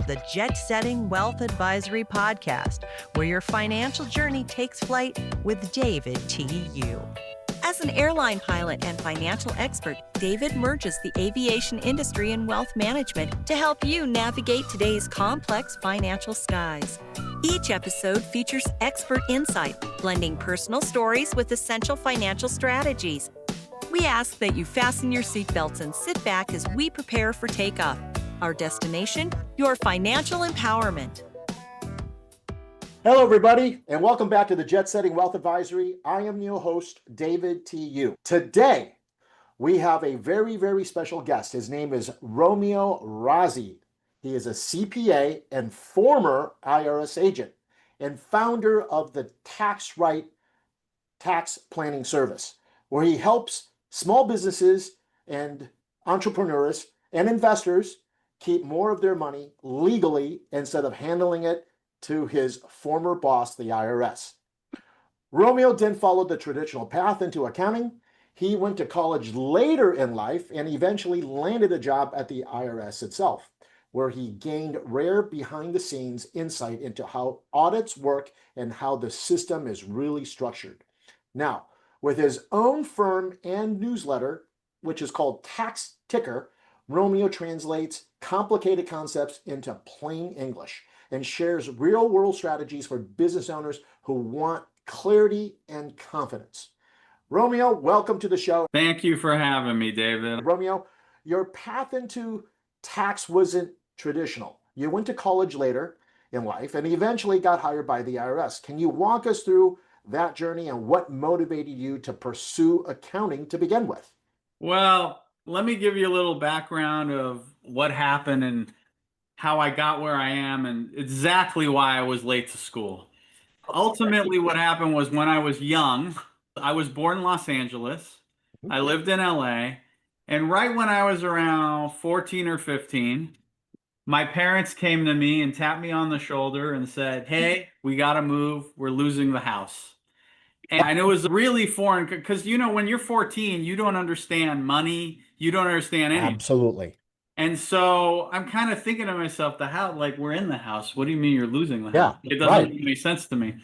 the Jet Setting Wealth Advisory Podcast, where your financial journey takes flight with David T.U. As an airline pilot and financial expert, David merges the aviation industry and wealth management to help you navigate today's complex financial skies. Each episode features expert insight, blending personal stories with essential financial strategies. We ask that you fasten your seatbelts and sit back as we prepare for takeoff. Our destination, your financial empowerment. Hello, everybody, and welcome back to the Jet Setting Wealth Advisory. I am your host, David T.U. Today, we have a very, very special guest. His name is Romeo Razi. He is a CPA and former IRS agent and founder of the TaxedRight tax planning service, where he helps small businesses and entrepreneurs and investors keep more of their money legally instead of handling it to his former boss, the IRS. Romeo didn't follow the traditional path into accounting. He went to college later in life and eventually landed a job at the IRS itself, where he gained rare behind-the-scenes insight into how audits work and how the system is really structured. Now, with his own firm and newsletter, which is called TaxTicker, Romeo translates complicated concepts into plain English and shares real-world strategies for business owners who want clarity and confidence. Romeo, welcome to the show. Thank you for having me, David. Romeo, your path into tax wasn't traditional. You went to college later in life and eventually got hired by the IRS. Can you walk us through that journey and what motivated you to pursue accounting to begin with? Well, let me give you a little background of what happened and how I got where I am and exactly why I was late to school. Ultimately, what happened was when I was young, I was born in Los Angeles. I lived in LA. And right when I was around 14 or 15, my parents came to me and tapped me on the shoulder and said, "Hey, we got to move. We're losing the house." And it was really foreign because, you know, when you're 14, you don't understand money. You don't understand anything. Absolutely. And so I'm kind of thinking to myself, the house, like, we're in the house. What do you mean you're losing the house? It doesn't make any sense to me.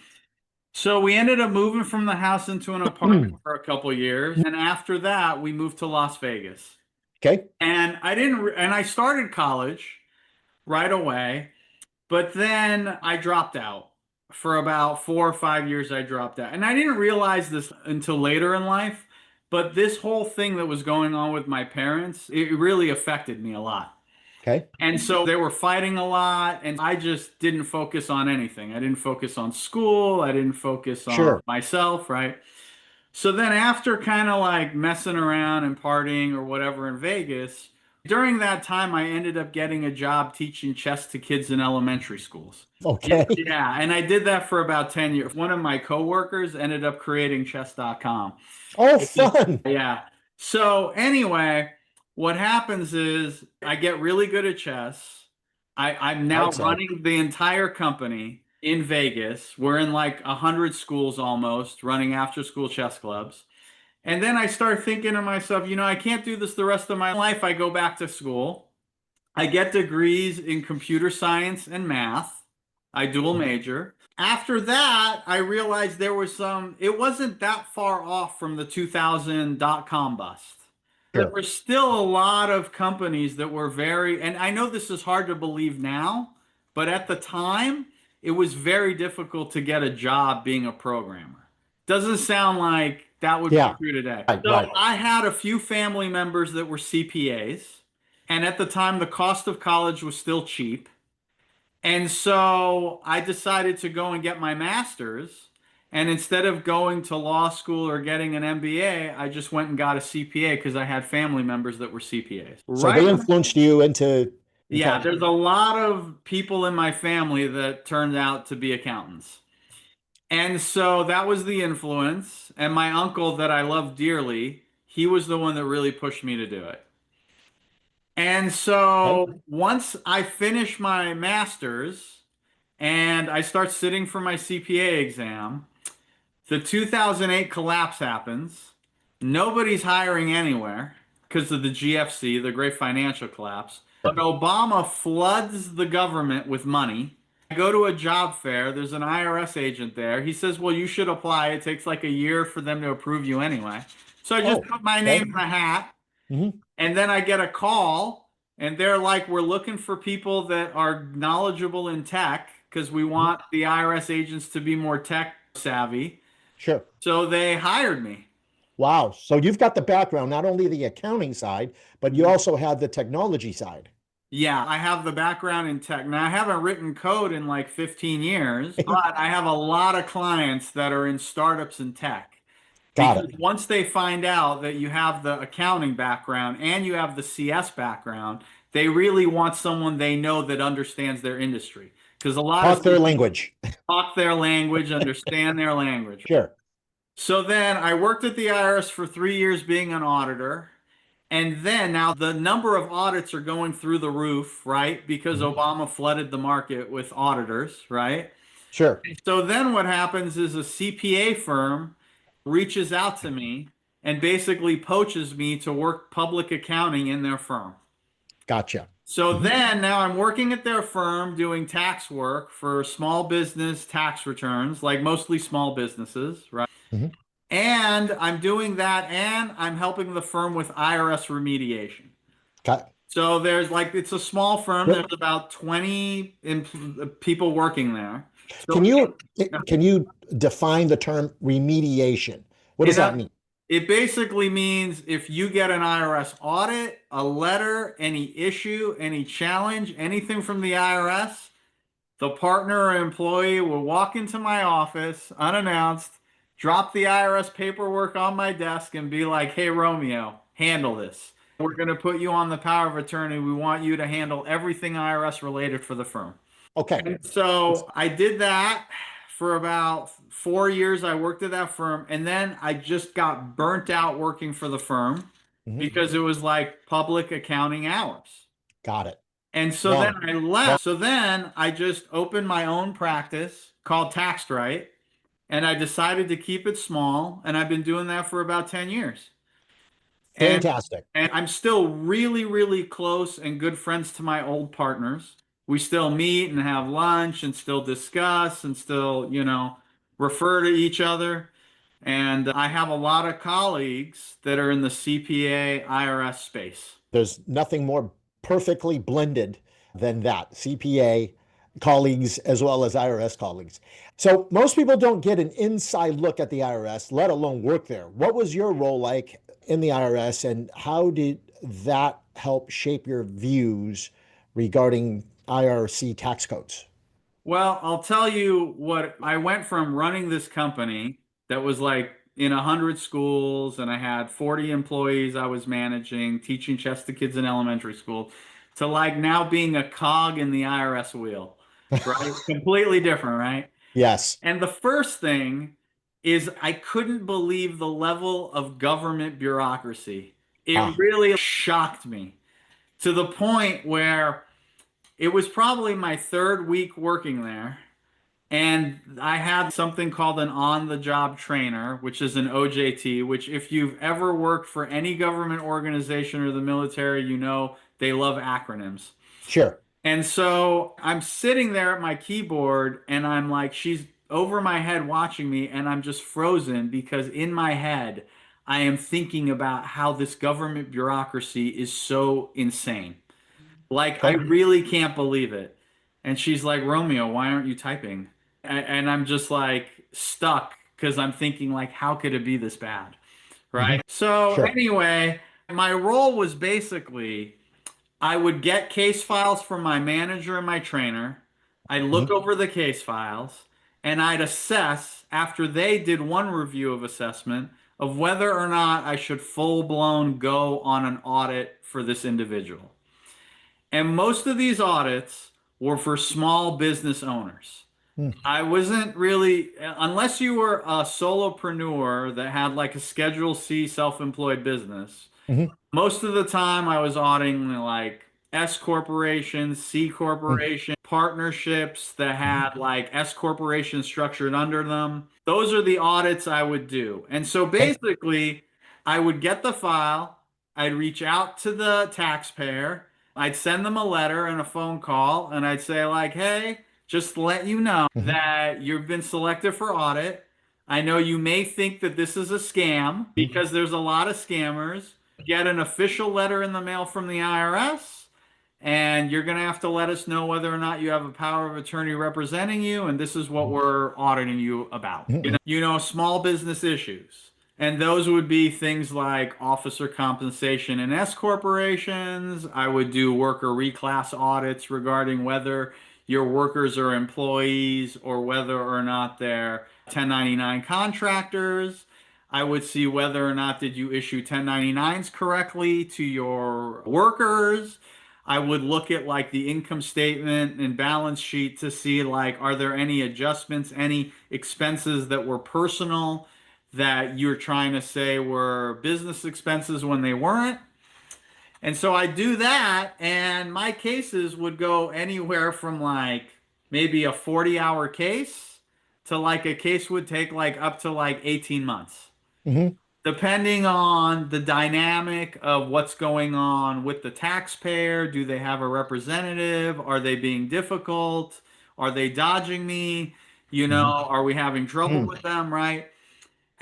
So we ended up moving from the house into an apartment for a couple of years. And after that, we moved to Las Vegas. Okay. And I started college right away, but then I dropped out. For about 4 or 5 years, I dropped out. And I didn't realize this until later in life, but this whole thing that was going on with my parents, it really affected me a lot. Okay. And so they were fighting a lot, and I just didn't focus on anything. I didn't focus on school. I didn't focus on myself, right? So then after kind of like messing around and partying or whatever in Vegas, during that time, I ended up getting a job teaching chess to kids in elementary schools. Okay. Yeah, and I did that for about 10 years. One of my coworkers ended up creating chess.com. Oh, fun. Yeah. So anyway, what happens is I get really good at chess. I'm now running the entire company in Vegas. We're in like 100 schools almost, running after-school chess clubs. And then I start thinking to myself, you know, I can't do this the rest of my life. I go back to school. I get degrees in computer science and math. I dual major. After that, I realized there was it wasn't that far off from the 2000 dot-com bust. There were still a lot of companies that were and I know this is hard to believe now, but at the time, it was very difficult to get a job being a programmer. Doesn't sound like that would be true today. So I had a few family members that were CPAs, and at the time, the cost of college was still cheap. And so I decided to go and get my master's. And instead of going to law school or getting an MBA, I just went and got a CPA because I had family members that were CPAs. So they influenced you into... Yeah, there's a lot of people in my family that turned out to be accountants. And so that was the influence. And my uncle that I love dearly, he was the one that really pushed me to do it. And so once I finish my master's and I start sitting for my CPA exam, the 2008 collapse happens. Nobody's hiring anywhere because of the GFC, the Great Financial Collapse. But Obama floods the government with money. I go to a job fair. There's an IRS agent there. He says, well, you should apply. It takes like a year for them to approve you anyway. So I just Oh, put my okay. name in the hat. Hmm. And then I get a call, and they're like, we're looking for people that are knowledgeable in tech because we Hmm. want the IRS agents to be more tech savvy. Sure. So they hired me. Wow. So you've got the background, not only the accounting side, but you also have the technology side. Yeah, I have the background in tech. Now, I haven't written code in like 15 years, but I have a lot of clients that are in startups in tech. Got Because it. once they find out that you have the accounting background and you have the CS background, they really want someone they know that understands their industry. Because a lot of Talk their language. talk their language, understand their language. Sure. So then I worked at the IRS for 3 years being an auditor. And then now the number of audits are going through the roof, right? Because Mhm. Obama flooded the market with auditors, right? Sure. So then what happens is a CPA firm reaches out to me and basically poaches me to work public accounting in their firm. Gotcha. So Hmm. then now I'm working at their firm doing tax work for small business tax returns, like mostly small businesses, right? Hmm. And I'm doing that and I'm helping the firm with IRS remediation. Got, So there's like, it's a small firm. yep. There's about 20 people working there. So Can you can you define the term remediation? What does it, that mean? it basically means if you get an IRS audit, a letter, any issue, any challenge, anything from the IRS, the partner or employee will walk into my office unannounced, drop the IRS paperwork on my desk, and be like, hey, Romeo, handle this. We're going to put you on the power of attorney. We want you to handle everything IRS related for the firm. Okay. And so I did that for about 4 years. I worked at that firm, and then I just got burnt out working for the firm Mhm. because it was like public accounting hours. Got it. And so then Long. I left. So then I just opened my own practice called TaxedRight, and I decided to keep it small, and I've been doing that for about 10 years. And Fantastic. and I'm still really, really close and good friends to my old partners. We still meet and have lunch and still discuss and still, refer to each other. And I have a lot of colleagues that are in the CPA IRS space. There's nothing more perfectly blended than that. CPA colleagues as well as IRS colleagues. So most people don't get an inside look at the IRS, let alone work there. What was your role like in the IRS, and how did that help shape your views regarding IRC tax codes? Well, I'll tell you what, I went from running this company that was like in 100 schools, and I had 40 employees I was managing, teaching chess to kids in elementary school, to like now being a cog in the IRS wheel, right? Completely different, right? Yes. And the first thing is I couldn't believe the level of government bureaucracy. It Ah, really shocked me to the point where it was probably my third week working there. And I had something called an on-the-job trainer, which is an OJT, which if you've ever worked for any government organization or the military, you know they love acronyms. sure. And so I'm sitting there at my keyboard and I'm like, she's over my head watching me, and I'm just frozen because in my head, I am thinking about how this government bureaucracy is so insane. Like, I Okay. really can't believe it. And she's like, Romeo, why aren't you typing? And I'm just like stuck because I'm thinking, like, how could it be this bad? Mhm. Right. So, Sure. anyway, my role was basically I would get case files from my manager and my trainer. I'd look Mhm. over the case files and I'd assess after they did one review of assessment of whether or not I should full blown go on an audit for this individual. And most of these audits were for small business owners. Mm. I wasn't really, unless you were a solopreneur that had like a Schedule C self-employed business, Mhm. most of the time I was auditing like S corporations, C Mm. corporation, partnerships that Mhm. had like S corporations structured under them. Those are the audits I would do. And so Okay. basically, I would get the file, I'd reach out to the taxpayer, I'd send them a letter and a phone call, and I'd say like, hey, just to let you know Mhm. that you've been selected for audit. I know you may think that this is a scam because there's a lot of scammers. Get an official letter in the mail from the IRS, and you're going to have to let us know whether or not you have a power of attorney representing you, and this is what we're auditing you about. Mhm. Small business issues. And those would be things like officer compensation in S corporations. I would do worker reclass audits regarding whether your workers are employees or whether or not they're 1099 contractors. I would see whether or not did you issue 1099s correctly to your workers. I would look at like the income statement and balance sheet to see like are there any adjustments, any expenses that were personal that you're trying to say were business expenses when they weren't. And so I do that, and my cases would go anywhere from like maybe a 40-hour case to like a case would take like up to like 18 months, Mhm. depending on the dynamic of what's going on with the taxpayer. Do they have a representative? Are they being difficult? Are they dodging me? Are we having trouble Mhm. with them, right?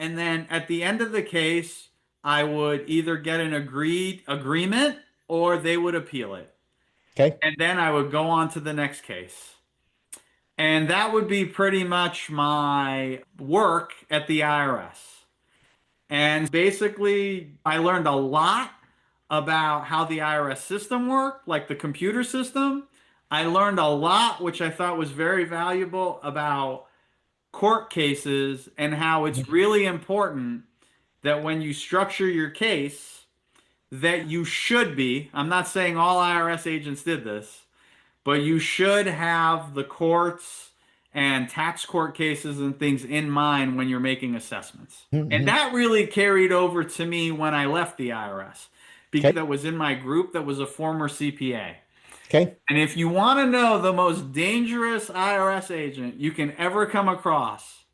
And then at the end of the case, I would either get an agreed agreement or they would appeal it. Okay. And then I would go on to the next case. And that would be pretty much my work at the IRS. And basically, I learned a lot about how the IRS system worked, like the computer system. I learned a lot, which I thought was very valuable about court cases and how it's really important that when you structure your case, that you should be, I'm not saying all IRS agents did this, but you should have the courts and tax court cases and things in mind when you're making assessments. And Mhm. that really carried over to me when I left the IRS because Okay. that was in my group that was a former CPA. Okay. And if you want to know the most dangerous IRS agent you can ever come across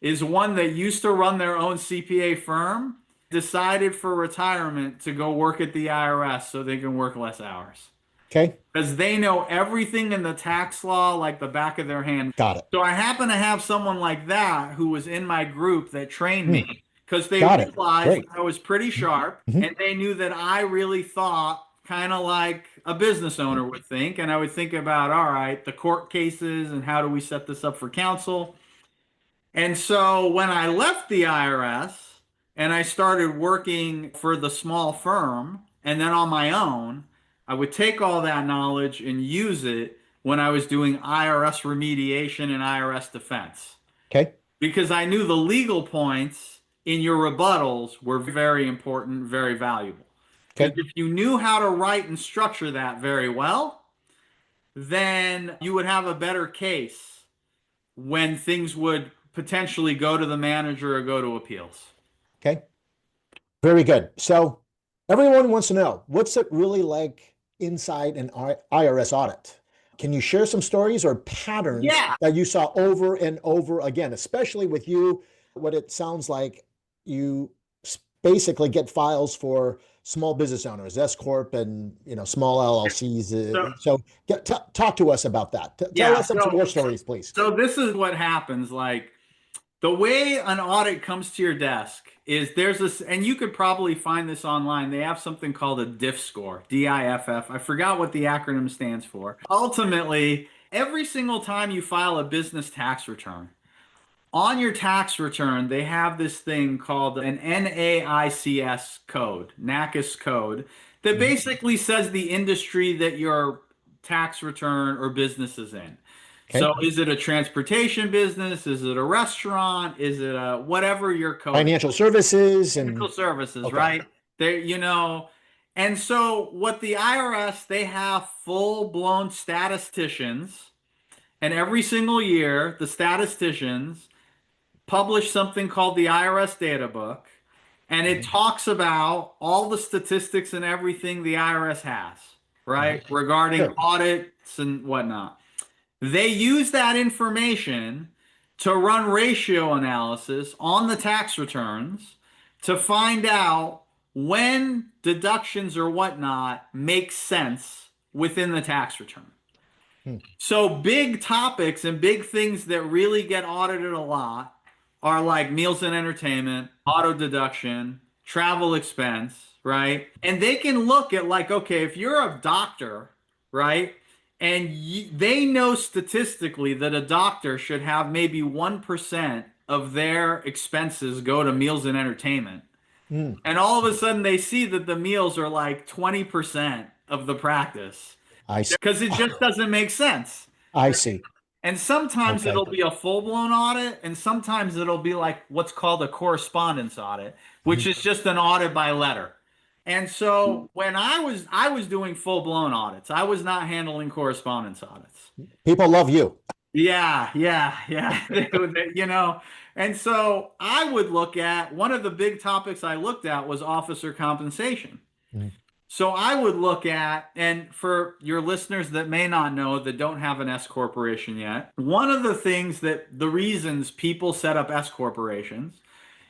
is one that used to run their own CPA firm, decided for retirement to go work at the IRS so they can work less hours. Okay. Because they know everything in the tax law like the back of their hand. Got it. So I happen to have someone like that who was in my group that trained Mm. me because they Got it. realized Great. I was pretty sharp Mhm. and they knew that I really thought kind of like a business owner would think. And I would think about, all right, the court cases and how do we set this up for counsel? And so when I left the IRS and I started working for the small firm and then on my own, I would take all that knowledge and use it when I was doing IRS remediation and IRS defense Okay. because I knew the legal points in your rebuttals were very important, very valuable. Because Okay. if you knew how to write and structure that very well, then you would have a better case when things would potentially go to the manager or go to appeals. Okay. Very good. So everyone wants to know, what's it really like inside an IRS audit? Can you share some stories or patterns Yeah. that you saw over and over again, especially with you, what it sounds like you basically get files for small business owners, S Corp and, small LLCs. So, So talk to us about that. Tell yeah. us some more stories, please. So this is what happens. Like the way an audit comes to your desk is there's this, and you could probably find this online. They have something called a DIF score, DIFF. I forgot what the acronym stands for. Ultimately, every single time you file a business tax return, on your tax return, they have this thing called an NAICS code, NACIS code, that Mhm. basically says the industry that your tax return or business is in. Okay. So is it a transportation business? Is it a restaurant? Is it a whatever your code is? Financial services Technical and services, okay. right? And so what the IRS, they have full-blown statisticians, and every single year, the statisticians published something called the IRS Data Book, and it Mhm. talks about all the statistics and everything the IRS has, Mhm. right, regarding Sure. audits and whatnot. They use that information to run ratio analysis on the tax returns to find out when deductions or whatnot make sense within the tax return. Hmm. So big topics and big things that really get audited a lot are like meals and entertainment, auto deduction, travel expense, right? And they can look at like, okay, if you're a doctor, right? And they know statistically that a doctor should have maybe 1% of their expenses go to meals and entertainment. Hmm. And all of a sudden they see that the meals are like 20% of the practice I see. because it just doesn't make sense. I see. And sometimes Okay. it'll be a full-blown audit, and sometimes it'll be like what's called a correspondence audit, which Mhm. is just an audit by letter. And so when I was doing full-blown audits, I was not handling correspondence audits. People love you. Yeah, yeah, yeah. You know, and so I would look at one of the big topics I looked at was officer compensation. Mhm. So I would look at, and for your listeners that may not know that don't have an S corporation yet, one of the things that the reasons people set up S corporations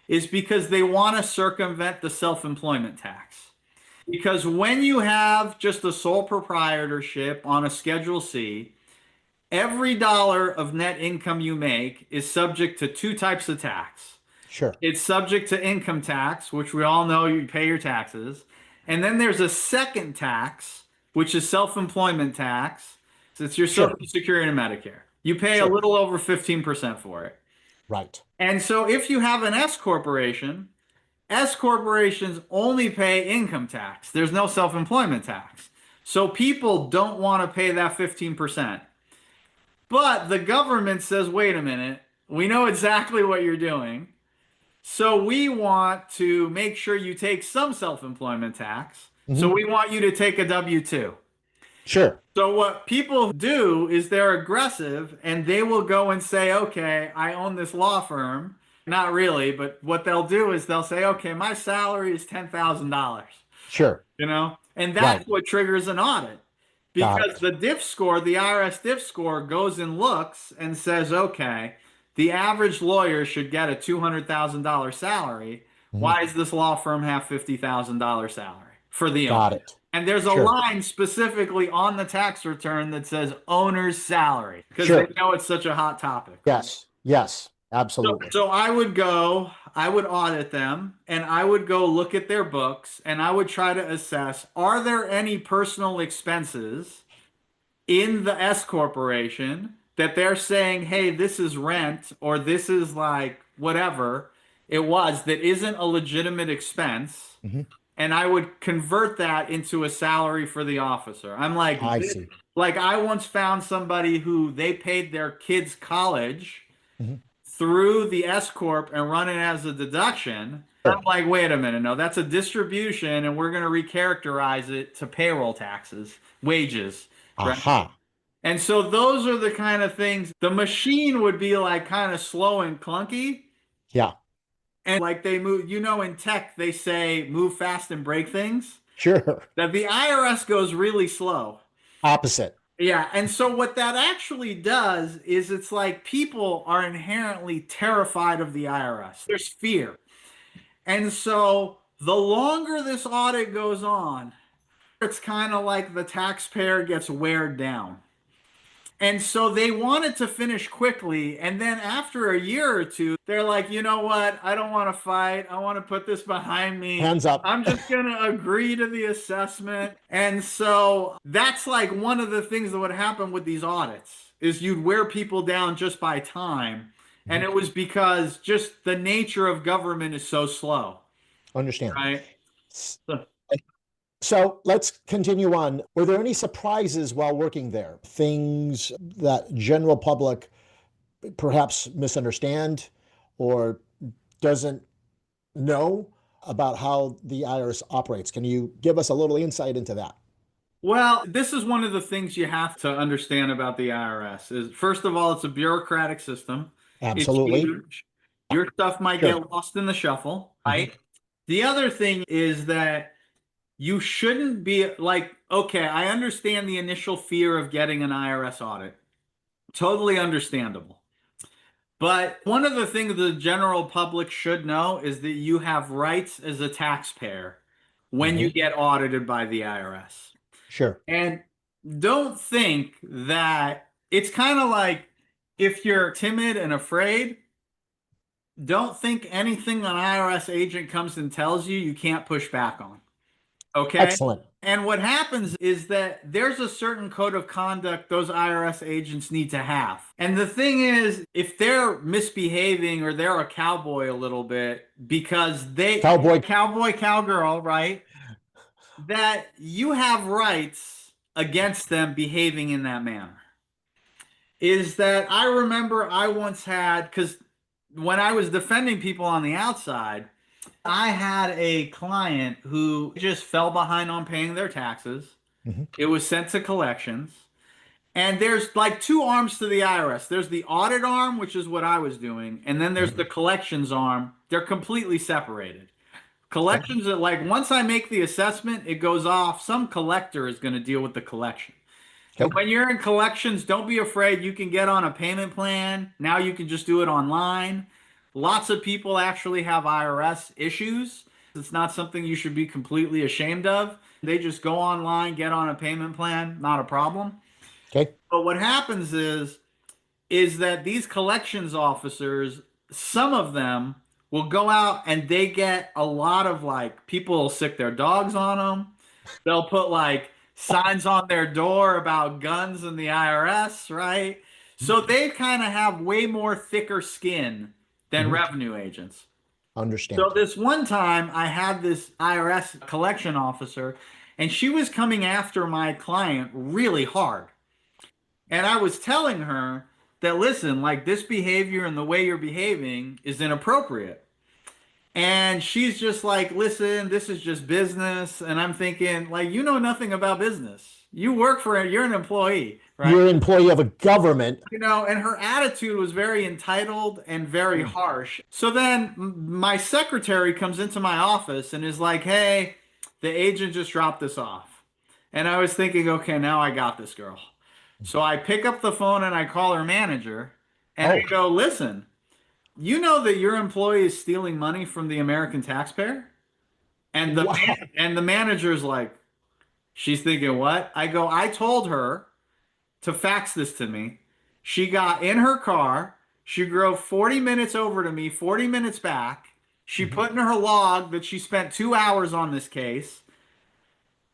is because they want to circumvent the self-employment tax. Because when you have just a sole proprietorship on a Schedule C, every dollar of net income you make is subject to two types of tax. Sure. It's subject to income tax, which we all know you pay your taxes. And then there's a second tax, which is self-employment tax. So it's your Sure. Social Security and Medicare. You pay a Sure. little over 15% for it. Right. And so if you have an S corporation, S corporations only pay income tax. There's no self-employment tax. So people don't want to pay that 15%. But the government says, wait a minute, we know exactly what you're doing. So we want to make sure you take some self-employment tax. So Mhm. we want you to take a W-2. Sure. So what people do is they're aggressive and they will go and say, okay, I own this law firm. Not really, but what they'll do is they'll say, okay, my salary is $10,000, Sure. you know? And Right. that's what triggers an audit. Got Because it. the diff score, the IRS diff score goes and looks and says, okay, the average lawyer should get a $200,000 salary. Mhm. Why does this law firm have $50,000 salary for the owner? Got it. And there's a Sure. line specifically on the tax return that says owner's salary because Sure. they know it's such a hot topic. Yes. Yes. So, Absolutely. so I would audit them and I would go look at their books and I would try to assess, are there any personal expenses in the S corporation that they're saying, hey, this is rent or this is like whatever it was that isn't a legitimate expense. Mhm. And I would convert that into a salary for the officer. I'm like, I see. like I once found somebody who they paid their kids' college Mhm. through the S corp and run it as a deduction. Sure. I'm like, wait a minute, no, that's a distribution, and we're going to recharacterize it to payroll taxes, wages, right? Aha. And so those are the kind of things. The machine would be like kind of slow and clunky. Yeah. And like they move, you know, in tech, they say move fast and break things. Sure. That the IRS goes really slow. Opposite. Yeah. And so what that actually does is it's like people are inherently terrified of the IRS. There's fear. And so the longer this audit goes on, it's kind of like the taxpayer gets weared down. And so they wanted to finish quickly. And then after a year or two, they're like, you know what? I don't want to fight. I want to put this behind me. Hands up. I'm just going to agree to the assessment. And so that's like one of the things that would happen with these audits is you'd wear people down just by time. And it was because just the nature of government is so slow, Understand. right? So let's continue on. Were there any surprises while working there? Things that general public perhaps misunderstand or doesn't know about how the IRS operates? Can you give us a little insight into that? Well, this is one of the things you have to understand about the IRS is first of all, it's a bureaucratic system. It's Absolutely. huge. Your stuff might Sure. get lost in the shuffle, right? The other thing is that you shouldn't be like, okay, I understand the initial fear of getting an IRS audit. Totally understandable. But one of the things the general public should know is that you have rights as a taxpayer when you get audited by the IRS. Sure. And don't think that it's kind of like if you're timid and afraid, don't think anything an IRS agent comes and tells you can't push back on. Okay. Excellent. And what happens is that there's a certain code of conduct those IRS agents need to have. And the thing is, if they're misbehaving or they're a cowboy a little bit because cowboy, cowgirl, right? That you have rights against them behaving in that manner. Is that I remember I once had, because when I was defending people on the outside, I had a client who just fell behind on paying their taxes. Mhm. It was sent to collections. And there's like two arms to the IRS. There's the audit arm, which is what I was doing, and then there's the collections arm. They're completely separated. Collections are like once I make the assessment, it goes off. Some collector is going to deal with the collection. Okay. When you're in collections, don't be afraid. You can get on a payment plan. Now you can just do it online. Lots of people actually have IRS issues. It's not something you should be completely ashamed of. They just go online, get on a payment plan, not a problem. Okay. But what happens is that these collections officers, some of them will go out and they get a lot of like people will sick their dogs on them. They'll put like signs on their door about guns and the IRS, right? So they kind of have way more thicker skin than revenue agents. Understand. So this one time I had this IRS collection officer and she was coming after my client really hard. And I was telling her that, listen, like this behavior and the way you're behaving is inappropriate. And she's just like, listen, this is just business. And I'm thinking, like, you know nothing about business. You work for it, you're an employee, right? You're an employee of a government. You know, and her attitude was very entitled and very harsh. So then my secretary comes into my office and is like, hey, the agent just dropped this off. And I was thinking, okay, now I got this girl. So I pick up the phone and I call her manager and I go, listen, you know that your employee is stealing money from the American taxpayer? And the manager's like, she's thinking, what? I go, I told her to fax this to me. She got in her car. She drove 40 minutes over to me, 40 minutes back. She put in her log that she spent 2 hours on this case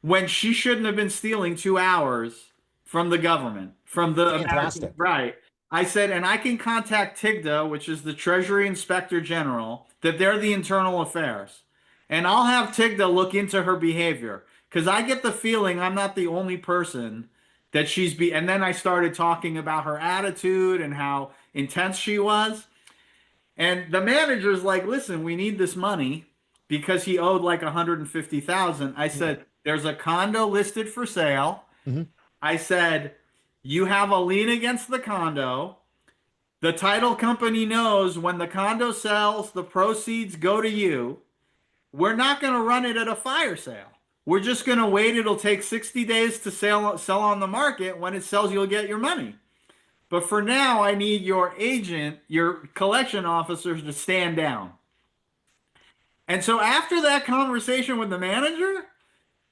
when she shouldn't have been stealing 2 hours from the government, from the Fantastic. American, right. I said, and I can contact TIGDA, which is the Treasury Inspector General, that they're the internal affairs. And I'll have TIGDA look into her behavior because I get the feeling I'm not the only person that and then I started talking about her attitude and how intense she was. And the manager's like, listen, we need this money because he owed like 150,000. I said, there's a condo listed for sale. I said, you have a lien against the condo. The title company knows when the condo sells, the proceeds go to you. We're not going to run it at a fire sale. We're just going to wait. It'll take 60 days to sell on the market. When it sells, you'll get your money. But for now, I need your agent, your collection officers to stand down. And so after that conversation with the manager,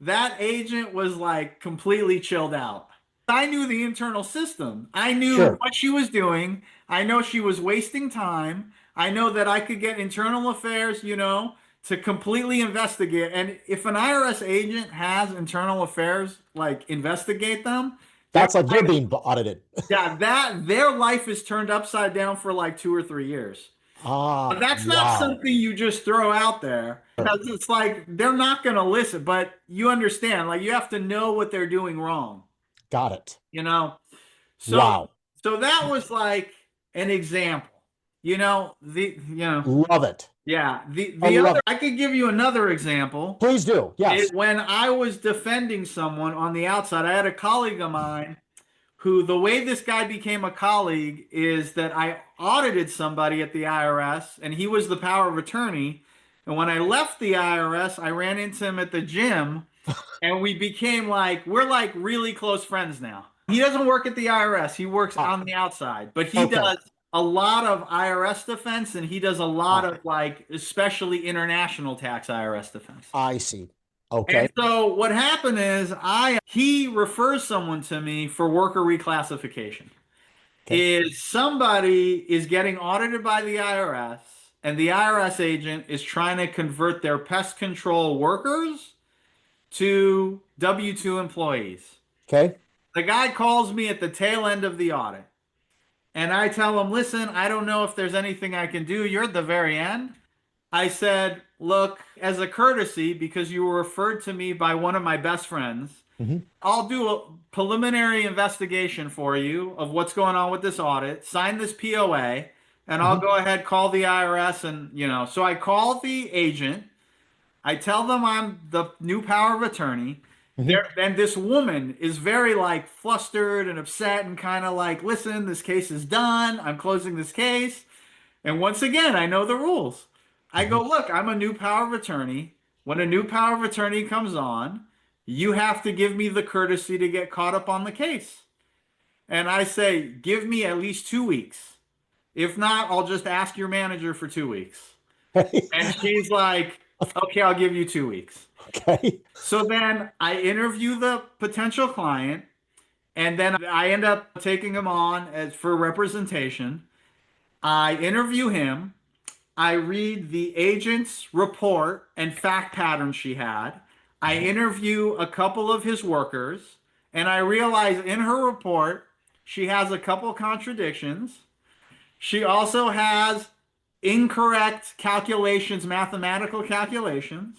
that agent was like completely chilled out. I knew the internal system. I knew what she was doing. I know she was wasting time. I know that I could get internal affairs, you know, to completely investigate. And if an IRS agent has internal affairs, like investigate them, that's like they're being audited. Yeah, their life is turned upside down for like 2 or 3 years. That's not something you just throw out there because it's like they're not going to listen. But you understand, like you have to know what they're doing wrong. Got it. You know, so that was like an example. You know, love it. Yeah, I could give you another example. Please do. Yes. When I was defending someone on the outside, I had a colleague of mine who, the way this guy became a colleague is that I audited somebody at the IRS and he was the power of attorney. And when I left the IRS, I ran into him at the gym and we became we're like really close friends now. He doesn't work at the IRS. He works on the outside, but he does a lot of IRS defense and he does a lot of especially international tax IRS defense. I see. Okay. And so what happened is he refers someone to me for worker reclassification. Okay. Is somebody is getting audited by the IRS and the IRS agent is trying to convert their pest control workers to W-2 employees. Okay. The guy calls me at the tail end of the audit and I tell him, listen, I don't know if there's anything I can do. You're at the very end. I said, look, as a courtesy, because you were referred to me by one of my best friends, Hmm. I'll do a preliminary investigation for you of what's going on with this audit, sign this POA, and I'll Hmm. go ahead, call the IRS and. So I call the agent. I tell them I'm the new power of attorney. Hmm. And this woman is very like flustered and upset and kind of like, listen, this case is done. I'm closing this case. And once again, I know the rules. I Hmm. go, look, I'm a new power of attorney. When a new power of attorney comes on, you have to give me the courtesy to get caught up on the case. And I say, give me at least 2 weeks. If not, I'll just ask your manager for 2 weeks. And she's like, okay, I'll give you 2 weeks. Okay. So then I interview the potential client, and then I end up taking him on as for representation. I interview him. I read the agent's report and fact pattern she had. I interview a couple of his workers, and I realize in her report she has a couple contradictions. She also has incorrect calculations, mathematical calculations.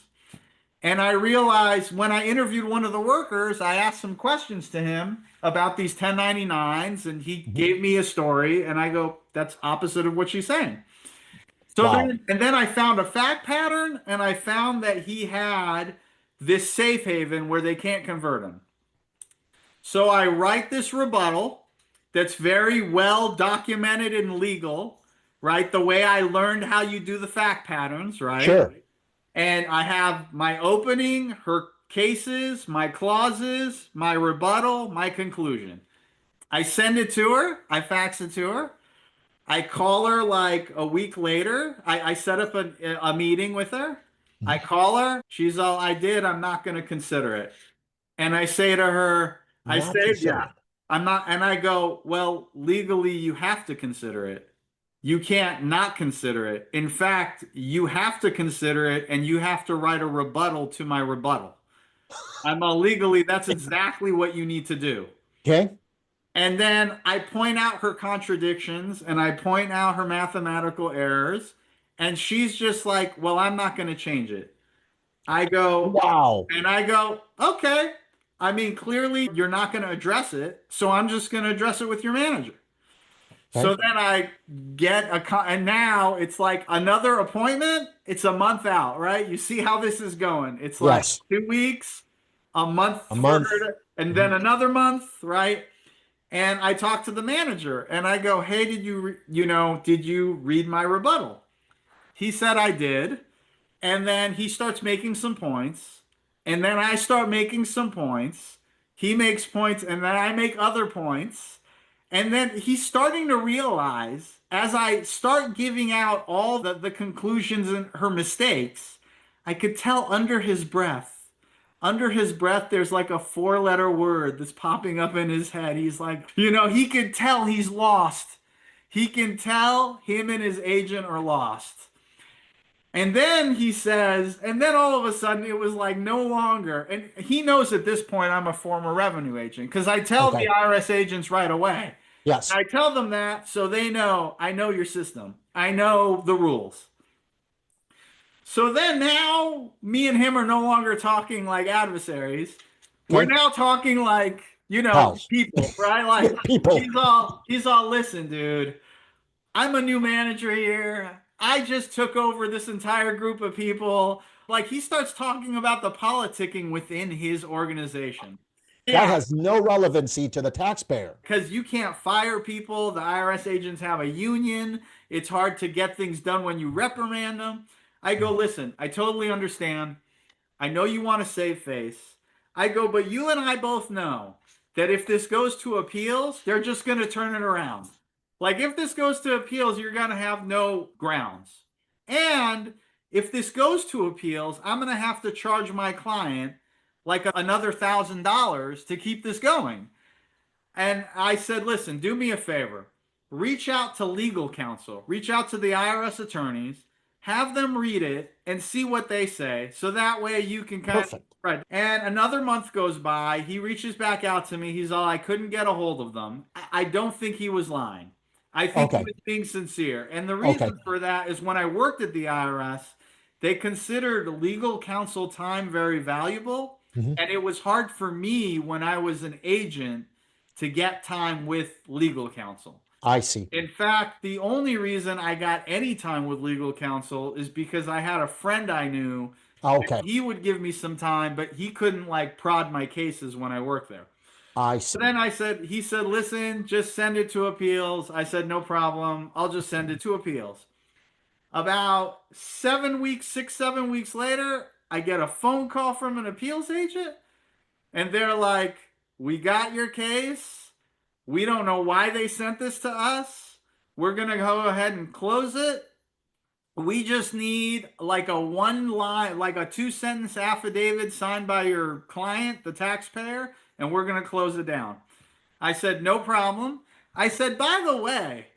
And I realized when I interviewed one of the workers, I asked some questions to him about these 1099s, and he Mhm. gave me a story, and I go, that's opposite of what she's saying. So Wow. then I found a fact pattern, and I found that he had this safe haven where they can't convert him. So I write this rebuttal that's very well documented and legal, right? The way I learned how you do the fact patterns, right? Sure. And I have my opening, her cases, my clauses, my rebuttal, my conclusion. I send it to her, I fax it to her. I call her like a week later. I set up a meeting with her. I Mhm. call her. She's all, I did. I'm not going to consider it. And I say to her, I Not say, yeah, considered. I'm not. And I go, well, legally, you have to consider it. You can't not consider it. In fact, you have to consider it and you have to write a rebuttal to my rebuttal. I'm all legally, that's exactly what you need to do. Okay. And then I point out her contradictions and I point out her mathematical errors. And she's just like, well, I'm not going to change it. I go, Wow. and I go, okay. I mean, clearly you're not going to address it. So I'm just going to address it with your manager. So Okay. then I get and now it's like another appointment. It's a month out, right? You see how this is going. It's like Yes. 2 weeks, a month A for month. her and then Mhm. another month, right? And I talk to the manager and I go, "Hey, did you read my rebuttal?" He said I did. And then he starts making some points. And then I start making some points. He makes points and then I make other points. And then he's starting to realize as I start giving out all the conclusions and her mistakes, I could tell under his breath. Under his breath, there's like a four-letter word that's popping up in his head. He's like, he could tell he's lost. He can tell him and his agent are lost. And then he says, and then all of a sudden it was like no longer. And he knows at this point I'm a former revenue agent because I tell the Okay. IRS agents right away. Yes. I tell them that so they know I know your system. I know the rules. So then now me and him are no longer talking like adversaries. We're Okay. now talking like, Pals. people, right? Like People. he's all listen, dude. I'm a new manager here. I just took over this entire group of people. Like he starts talking about the politicking within his organization. That Yeah, has no relevancy to the taxpayer. because you can't fire people. The IRS agents have a union. It's hard to get things done when you reprimand them. I go, listen, I totally understand. I know you want to save face. I go, but you and I both know that if this goes to appeals, they're just going to turn it around. Like if this goes to appeals, you're going to have no grounds. And if this goes to appeals, I'm going to have to charge my client like another $1,000 to keep this going. And I said, listen, do me a favor. Reach out to legal counsel, reach out to the IRS attorneys, have them read it and see what they say. So that way you can kind Perfect. of. Right. And another month goes by. He reaches back out to me. He's all, I couldn't get a hold of them. I don't think he was lying. I think he Okay. was being sincere. And the Okay. reason for that is when I worked at the IRS, they considered legal counsel time very valuable. Mhm. And it was hard for me when I was an agent to get time with legal counsel. I see. In fact, the only reason I got any time with legal counsel is because I had a friend I knew. Okay. He would give me some time, but he couldn't like prod my cases when I worked there. I So see. then he said, listen, just send it to appeals. I said, no problem. I'll just send it to appeals. About 7 weeks later, I get a phone call from an appeals agent, and they're like, we got your case. We don't know why they sent this to us. We're going to go ahead and close it. We just need like a one line, like a 2-sentence affidavit signed by your client, the taxpayer, and we're going to close it down. I said, no problem. I said, by the way,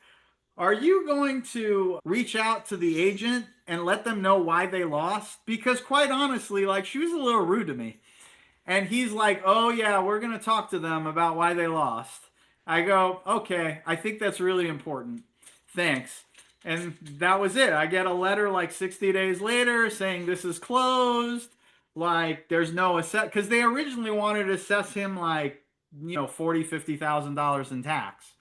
are you going to reach out to the agent and let them know why they lost? Because quite honestly, like she was a little rude to me. And he's like, oh yeah, we're going to talk to them about why they lost. I go, okay, I think that's really important. Thanks. And that was it. I get a letter like 60 days later saying this is closed. Like there's no assess, because they originally wanted to assess him like, $40,000-$50,000 in tax.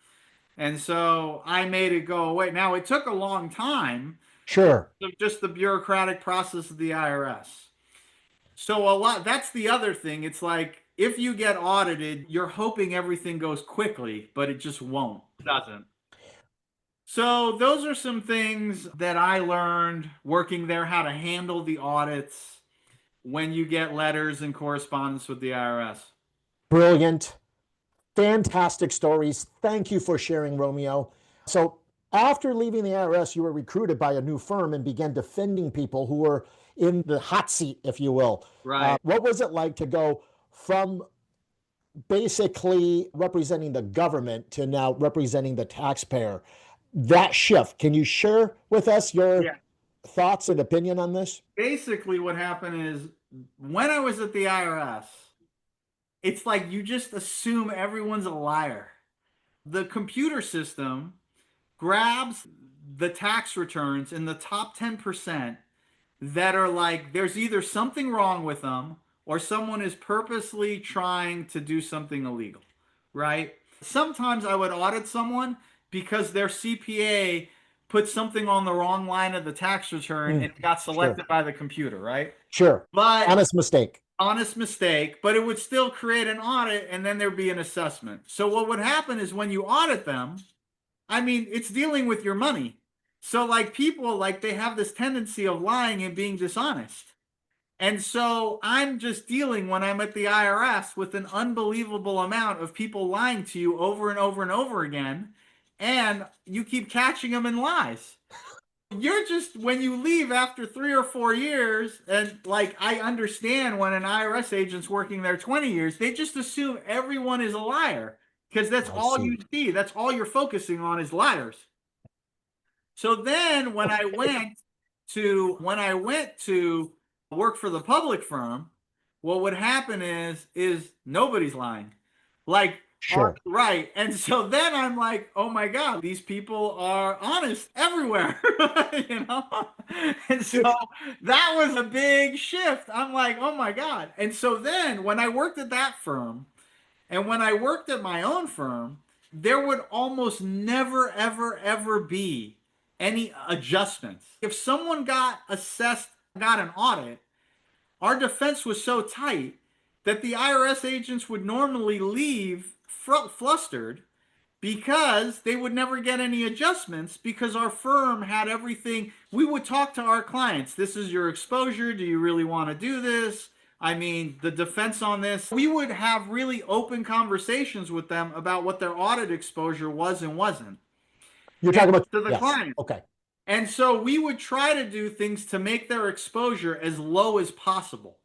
And so I made it go away. Now it took a long time. Sure. Just the bureaucratic process of the IRS. So that's the other thing. It's like if you get audited, you're hoping everything goes quickly, but it just won't. It doesn't. So those are some things that I learned working there, how to handle the audits when you get letters and correspondence with the IRS. Brilliant. Fantastic stories. Thank you for sharing, Romeo. So after leaving the IRS, you were recruited by a new firm and began defending people who were in the hot seat, if you will. Right. What was it like to go from basically representing the government to now representing the taxpayer? That shift, can you share with us your thoughts and opinion on this? Basically, what happened is when I was at the IRS, it's like you just assume everyone's a liar. The computer system grabs the tax returns in the top 10% that are like there's either something wrong with them or someone is purposely trying to do something illegal, right? Sometimes I would audit someone because their CPA put something on the wrong line of the tax return and it got selected by the computer, right? Sure. But honest mistake, but it would still create an audit and then there'd be an assessment. So what would happen is when you audit them, I mean, it's dealing with your money. So like people, like they have this tendency of lying and being dishonest. And so I'm just dealing when I'm at the IRS with an unbelievable amount of people lying to you over and over and over again. And you keep catching them in lies. You're just, when you leave after 3 or 4 years, and like I understand when an IRS agent's working there 20 years, they just assume everyone is a liar because that's all you see. That's all you're focusing on is liars. So then when I went to work for the public firm, what would happen is nobody's lying. Like, sure, right. And so then I'm like, oh my God, these people are honest everywhere, And so that was a big shift. I'm like, oh my God. And so then when I worked at that firm and when I worked at my own firm, there would almost never, ever, ever be any adjustments. If someone got assessed, got an audit, our defense was so tight that the IRS agents would normally leave flustered because they would never get any adjustments because our firm had everything. We would talk to our clients. This is your exposure. Do you really want to do this? I mean, the defense on this, we would have really open conversations with them about what their audit exposure was and wasn't. You're talking about to the client. Okay. And so we would try to do things to make their exposure as low as possible.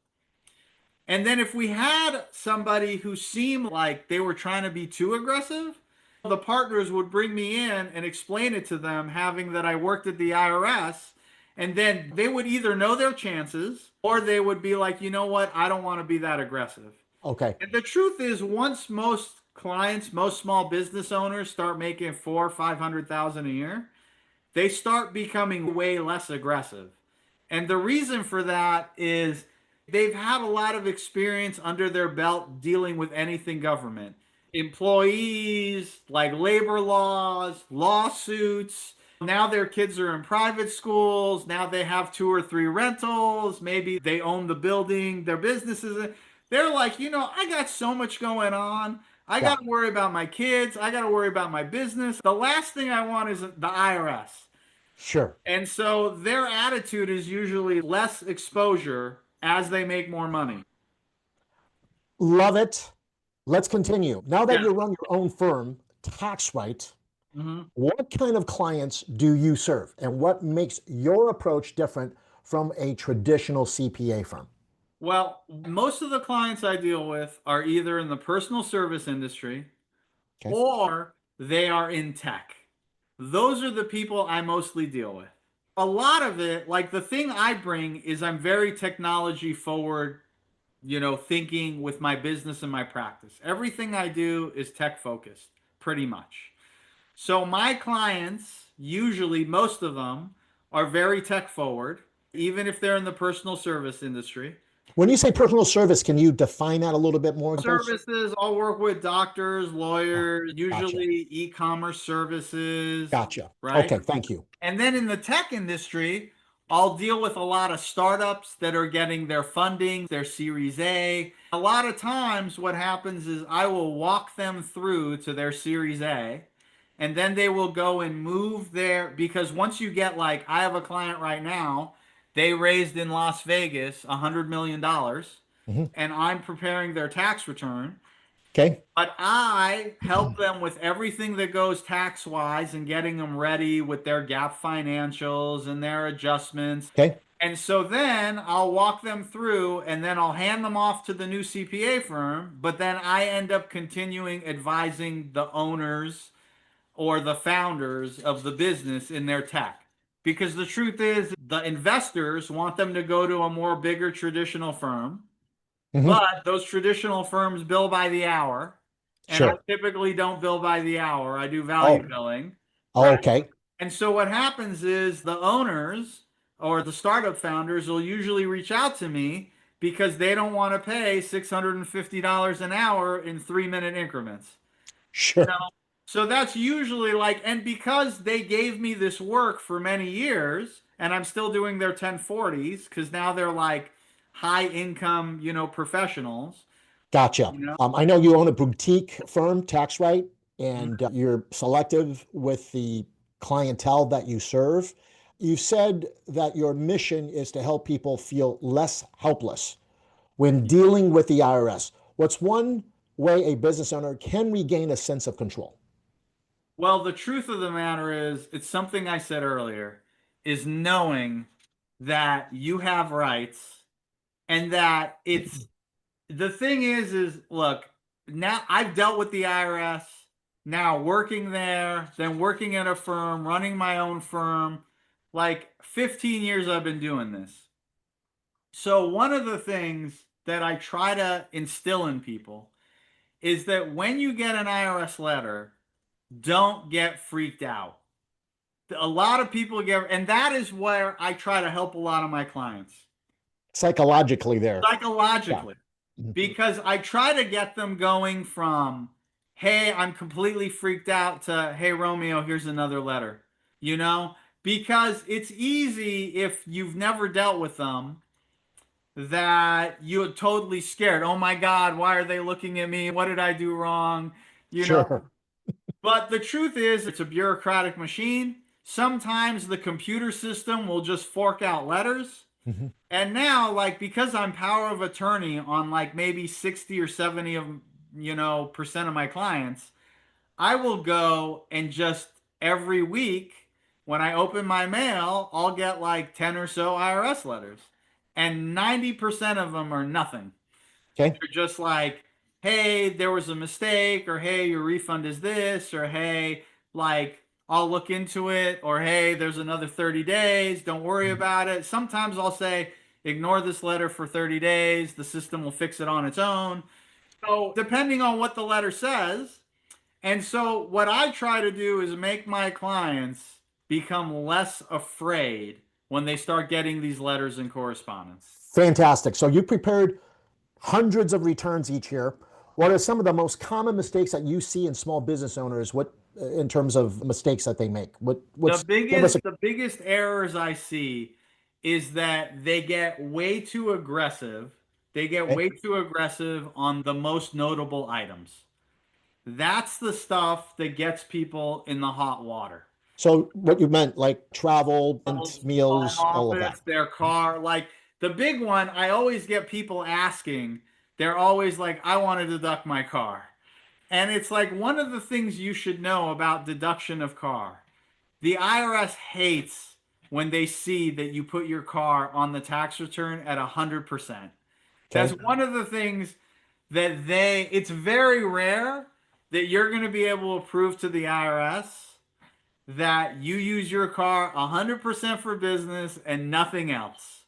And then if we had somebody who seemed like they were trying to be too aggressive, the partners would bring me in and explain it to them, having that I worked at the IRS. And then they would either know their chances or they would be like, you know what, I don't want to be that aggressive. Okay. And the truth is, once most clients, most small business owners start making 400,000 or 500,000 a year, they start becoming way less aggressive. And the reason for that is they've had a lot of experience under their belt dealing with anything government. Employees, like labor laws, lawsuits. Now their kids are in private schools. Now they have 2 or 3 rentals. Maybe they own the building, their businesses. They're like, I got so much going on. I Yeah. got to worry about my kids. I got to worry about my business. The last thing I want is the IRS. Sure. And so their attitude is usually less exposure as they make more money. Love it. Let's continue. Now that Yeah. you run your own firm, TaxedRight, Mm-hmm. what kind of clients do you serve? And what makes your approach different from a traditional CPA firm? Well, most of the clients I deal with are either in the personal service industry Okay. or they are in tech. Those are the people I mostly deal with. A lot of it, like the thing I bring is I'm very technology forward, thinking with my business and my practice. Everything I do is tech focused, pretty much. So my clients, usually most of them, are very tech forward, even if they're in the personal service industry. When you say personal service, can you define that a little bit more? Services, I'll work with doctors, Oh, lawyers, gotcha. usually e-commerce services, Gotcha. right? Okay, thank you. And then in the tech industry, I'll deal with a lot of startups that are getting their funding, their Series A. A lot of times, what happens is I will walk them through to their Series A, and then they will go and move their, because once you get like, I have a client right now, they raised in Las Vegas $100 million, Mhm. and I'm preparing their tax return. Okay. But I help them with everything that goes tax wise and getting them ready with their gap financials and their adjustments. Okay. And so then I'll walk them through and then I'll hand them off to the new CPA firm. But then I end up continuing advising the owners or the founders of the business in their tech. Because the truth is, the investors want them to go to a more bigger traditional firm, Hmm. but those traditional firms bill by the hour, and I Sure. typically don't bill by the hour. I do value Oh, billing, right? okay. And so what happens is the owners or the startup founders will usually reach out to me because they don't want to pay $650 an hour in 3-minute increments. You Sure. know? So that's usually like, and because they gave me this work for many years, and I'm still doing their 1040s because now they're like high income, professionals. Gotcha. You know? I know you own a boutique firm, TaxRight, Mhm. and you're selective with the clientele that you serve. You said that your mission is to help people feel less helpless when dealing with the IRS. What's one way a business owner can regain a sense of control? Well, the truth of the matter is, it's something I said earlier, is knowing that you have rights and that it's the thing is look, now I've dealt with the IRS, now working there, then working at a firm, running my own firm. Like 15 years I've been doing this. So one of the things that I try to instill in people is that when you get an IRS letter, don't get freaked out. A lot of people get, and that is where I try to help a lot of my clients Psychologically, there. Yeah. psychologically, because I try to get them going from, hey, I'm completely freaked out to, hey, Romeo, here's another letter, you know, because it's easy if you've never dealt with them that you're totally scared. Oh my God, why are they looking at me? What did I do wrong? You know, Sure. but the truth is, it's a bureaucratic machine. Sometimes the computer system will just fork out letters. Mhm. And now, like, because I'm power of attorney on like maybe 60 or 70 of, percent of my clients, I will go and just every week when I open my mail, I'll get like 10 or so IRS letters, and 90% of them are nothing. Okay. They're just like, hey, there was a mistake, or hey, your refund is this, or hey, like, I'll look into it, or hey, there's another 30 days, don't worry about it. Sometimes I'll say, ignore this letter for 30 days, the system will fix it on its own. So, depending on what the letter says, and so what I try to do is make my clients become less afraid when they start getting these letters and correspondence. Fantastic. So you prepared hundreds of returns each year. What are some of the most common mistakes that you see in small business owners? What in terms of mistakes that they make? What's give us a The biggest errors I see is that they get way too aggressive. They get okay. way too aggressive on the most notable items. That's the stuff that gets people in the hot water. So what you meant, like travel and Home meals, all of that. office, their car. Like the big one, I always get people asking, they're always like, I want to deduct my car. And it's like one of the things you should know about deduction of car. The IRS hates when they see that you put your car on the tax return at 100%. That's Okay. one of the things that it's very rare that you're going to be able to prove to the IRS that you use your car 100% for business and nothing else.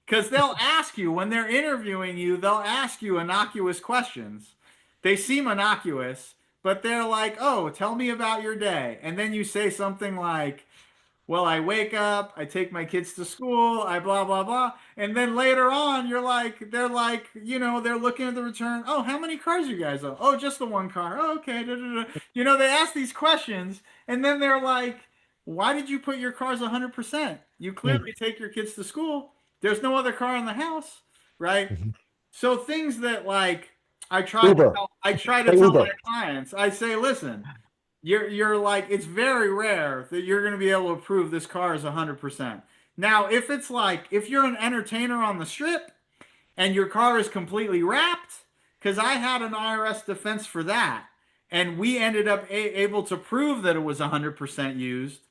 Because they'll ask you, when they're interviewing you, they'll ask you innocuous questions. They seem innocuous, but they're like, oh, tell me about your day. And then you say something like, well, I wake up, I take my kids to school, I blah, blah, blah. And then later on, they're like, they're looking at the return. Oh, how many cars you guys own? Oh, just the one car. Oh, okay. Da, da, da. They ask these questions and then they're like, why did you put your cars 100%? You clearly take your kids to school. There's no other car in the house, right? Mhm. So things that like, Uber. I try to Say tell my Uber. clients, I say, listen, you're like, it's very rare that you're going to be able to prove this car is 100%. Now, if it's like, if you're an entertainer on the strip and your car is completely wrapped, because I had an IRS defense for that, and we ended up able to prove that it was 100% used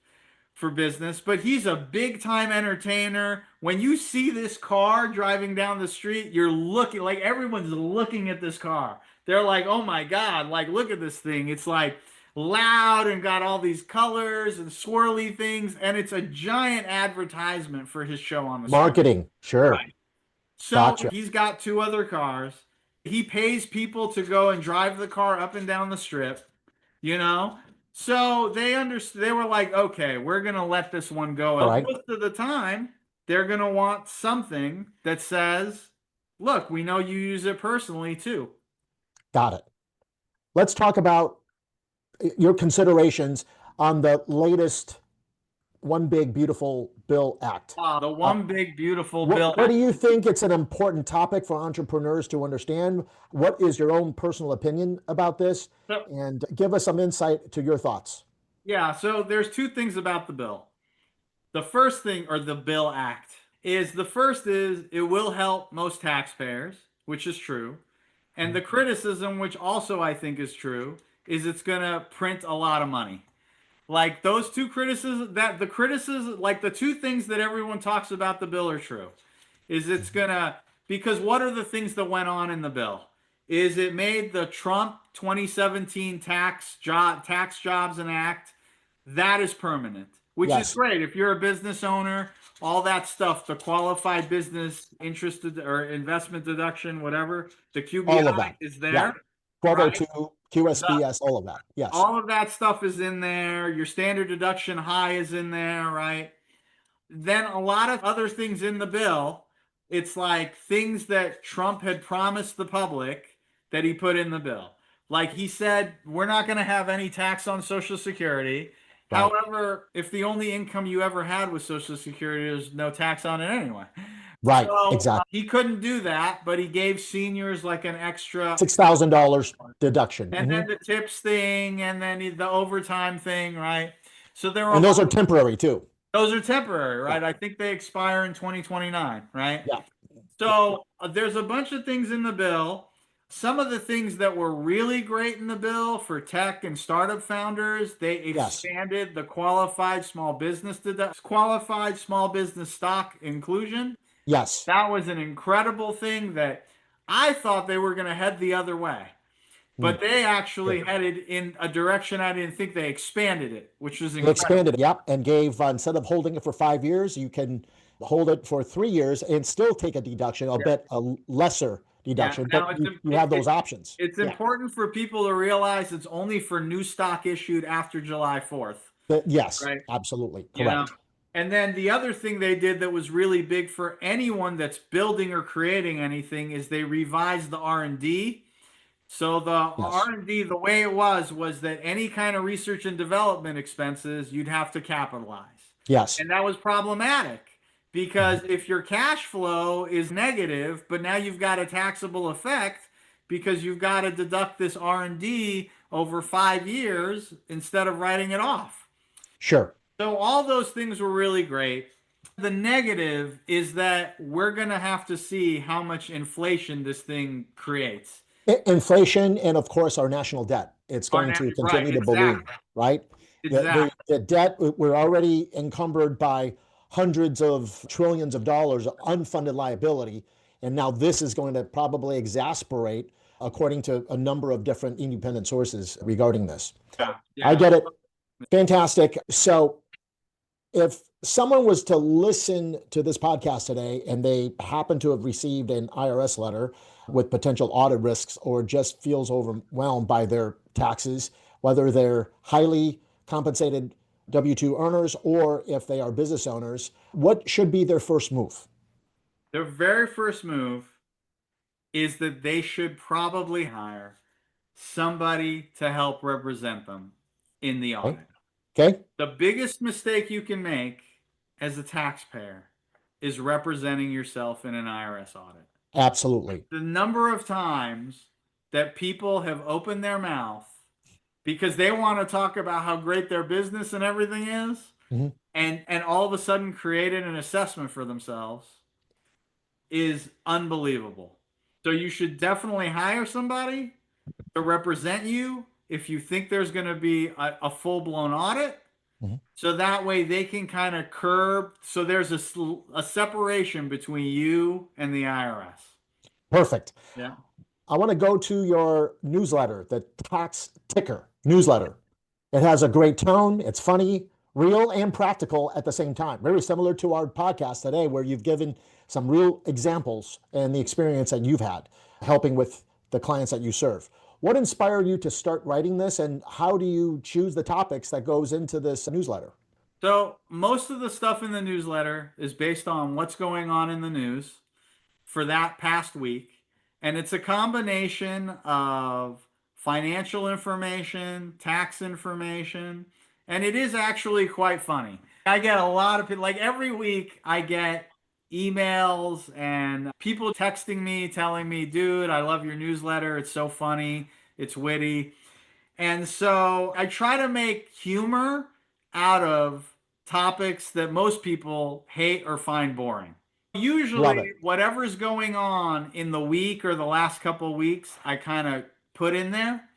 for business, but he's a big time entertainer. When you see this car driving down the street, you're looking like everyone's looking at this car. They're like, oh my God, like, look at this thing. It's like loud and got all these colors and swirly things, and it's a giant advertisement for his show on the street. Marketing. Sure. Right. So Gotcha. he's got two other cars. He pays people to go and drive the car up and down the strip, you know? So they understood, they were like, okay, we're going to let this one go. All And right. most of the time, they're going to want something that says, look, we know you use it personally too. Got it. Let's talk about your considerations on the latest One Big Beautiful Bill Act. The one big beautiful bill. What do you think it's an important topic for entrepreneurs to understand? What is your own personal opinion about this? So, And give us some insight to your thoughts. yeah, so there's two things about the bill. The first thing, or the bill act, is the first is it will help most taxpayers, which is true. And the criticism, which also I think is true, is it's going to print a lot of money. Like those two criticisms, like the two things that everyone talks about the bill are true. Is it's gonna, because what are the things that went on in the bill? Is it made the Trump 2017 Tax Jobs and Act that is permanent, which is Yes. great if you're a business owner. All that stuff, the qualified business interest or investment deduction, whatever, the All of QBI that. is Yeah. there. 1202, QSBS, all of that. Yes. All of that stuff is in there. Your standard deduction high is in there, right? Then a lot of other things in the bill. It's like things that Trump had promised the public that he put in the bill. Like he said, we're not going to have any tax on Social Security. Right. However, if the only income you ever had was Social Security, there's no tax on it anyway. Right. So Exactly. he couldn't do that, but he gave seniors like an extra $6,000 deduction. and then the tips thing, and then the overtime thing, right? So there are And those are temporary too. those are temporary, right? I think they expire in 2029, right? Yeah. So there's a bunch of things in the bill. Some of the things that were really great in the bill for tech and startup founders, they Yes. expanded the qualified small business stock inclusion. Yes. That was an incredible thing that I thought they were going to head the other way. Mm. But they Sure. actually headed in a direction I didn't think. They expanded it, which was They incredible. expanded it, yep, and gave instead of holding it for 5 years, you can hold it for 3 years and still take a deduction, a Yeah. bit a lesser Yeah. deduction, but Now you have those options. it's Yeah. important for people to realize it's only for new stock issued after July 4th, Yes, right? absolutely You know, correct. and then the other thing they did that was really big for anyone that's building or creating anything is they revised the R&D. So the Yes. R&D, the way it was that any kind of research and development expenses you'd have to capitalize. Yes. And that was problematic Mhm. because if your cash flow is negative, but now you've got a taxable effect because you've got to deduct this R&D over 5 years instead of writing it off. Sure. So all those things were really great. The negative is that we're going to have to see how much inflation this thing creates. Inflation and of course our national debt. It's going to Right, continue to balloon, exactly. right? Exactly. The debt, we're already encumbered by hundreds of trillions of dollars of unfunded liability. And now this is going to probably exacerbate according to a number of different independent sources regarding this. Yeah. I Yeah. get it. Fantastic. So if someone was to listen to this podcast today and they happen to have received an IRS letter with potential audit risks or just feels overwhelmed by their taxes, whether they're highly compensated W 2 earners or if they are business owners, what should be their first move? Their very first move is that they should probably hire somebody to help represent them in the Okay. audit. Okay. The biggest mistake you can make as a taxpayer is representing yourself in an IRS audit. Absolutely. The number of times that people have opened their mouth because they want to talk about how great their business and everything is, Mm-hmm. and all of a sudden created an assessment for themselves is unbelievable. So you should definitely hire somebody to represent you if you think there's going to be a full-blown audit. Mm-hmm. So that way they can kind of curb. So there's a separation between you and the IRS. Perfect. Yeah. I want to go to your newsletter, the TaxTicker newsletter. It has a great tone. It's funny, real, and practical at the same time. Very similar to our podcast today, where you've given some real examples and the experience that you've had helping with the clients that you serve. What inspired you to start writing this, and how do you choose the topics that goes into this newsletter? So most of the stuff in the newsletter is based on what's going on in the news for that past week. And it's a combination of financial information, tax information, and it is actually quite funny. I get a lot of people, like every week, I get emails and people texting me telling me, dude, I love your newsletter. It's so funny, it's witty. And so I try to make humor out of topics that most people hate or find boring. Love Usually, it. whatever's going on in the week or the last couple of weeks, I kind of put in there.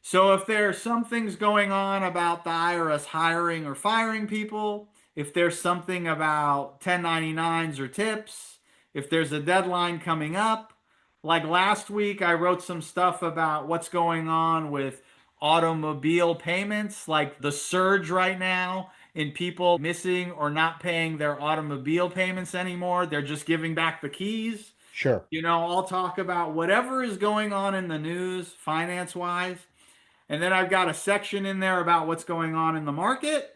So if there's some things going on about the IRS hiring or firing people, if there's something about 1099s or tips, if there's a deadline coming up, like last week I wrote some stuff about what's going on with automobile payments, like the surge right now in people missing or not paying their automobile payments anymore. They're just giving back the keys. Sure. I'll talk about whatever is going on in the news finance wise. And then I've got a section in there about what's going on in the market.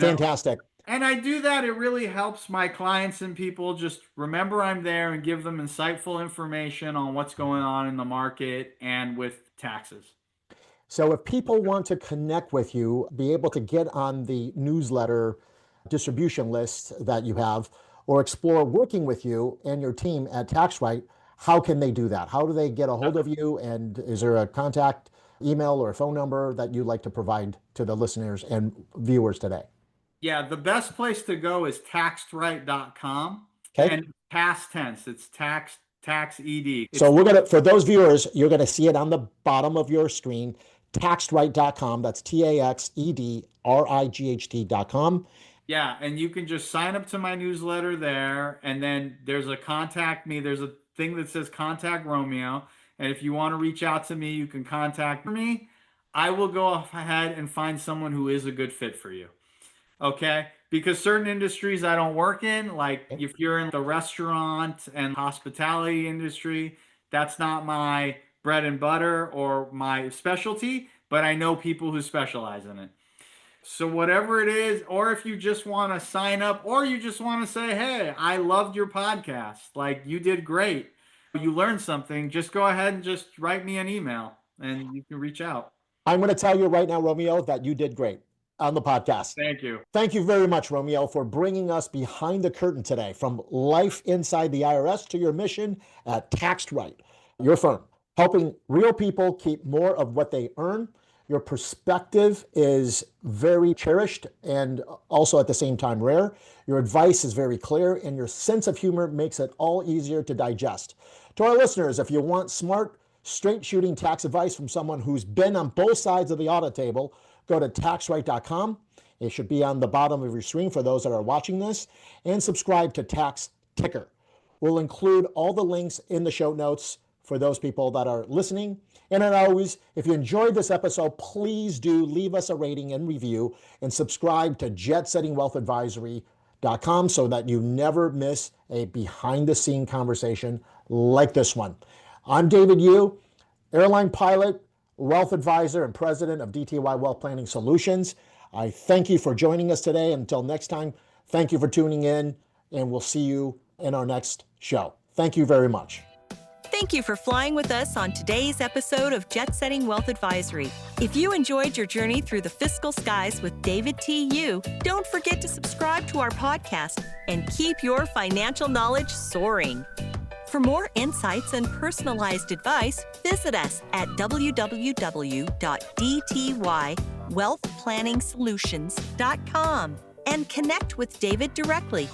Fantastic. And I do that. It really helps my clients and people just remember I'm there and give them insightful information on what's going on in the market and with taxes. So if people want to connect with you, be able to get on the newsletter distribution list that you have, or explore working with you and your team at TaxRight, how can they do that? How do they get a hold of you? And is there a contact email or a phone number that you'd like to provide to the listeners and viewers today? Yeah, the best place to go is taxedright.com Okay. and past tense. It's tax TaxED. So for those viewers, you're gonna see it on the bottom of your screen, taxedright.com. That's TaxedRight.com. Yeah, and you can just sign up to my newsletter there, and then there's a contact me. There's a thing that says contact Romeo, and if you want to reach out to me, you can contact me. I will go ahead and find someone who is a good fit for you. Okay? Because certain industries I don't work in, like if you're in the restaurant and hospitality industry, that's not my bread and butter or my specialty, but I know people who specialize in it. So whatever it is, or if you just want to sign up, or you just want to say, hey, I loved your podcast. Like, you did great. You learned something. Just go ahead and just write me an email and you can reach out. I'm going to tell you right now, Romeo, that you did great on the podcast. Thank you. Thank you very much, Romeo, for bringing us behind the curtain today, from life inside the IRS to your mission at TaxedRight, your firm, helping real people keep more of what they earn. Your perspective is very cherished and also at the same time rare. Your advice is very clear, and your sense of humor makes it all easier to digest. To our listeners, if you want smart, straight shooting tax advice from someone who's been on both sides of the audit table, go to taxedright.com. It should be on the bottom of your screen for those that are watching this, and subscribe to TaxTicker. We'll include all the links in the show notes for those people that are listening. And as always, if you enjoyed this episode, please do leave us a rating and review, and subscribe to jetsettingwealthadvisory.com so that you never miss a behind-the-scene conversation like this one. I'm David Yu, airline pilot, wealth advisor, and president of DTY Wealth Planning Solutions. I thank you for joining us today. Until next time, thank you for tuning in, and we'll see you in our next show. Thank you very much. Thank you for flying with us on today's episode of Jet Setting Wealth Advisory. If you enjoyed your journey through the fiscal skies with David T. Yu, don't forget to subscribe to our podcast and keep your financial knowledge soaring. For more insights and personalized advice, visit us at www.dtywealthplanningsolutions.com and connect with David directly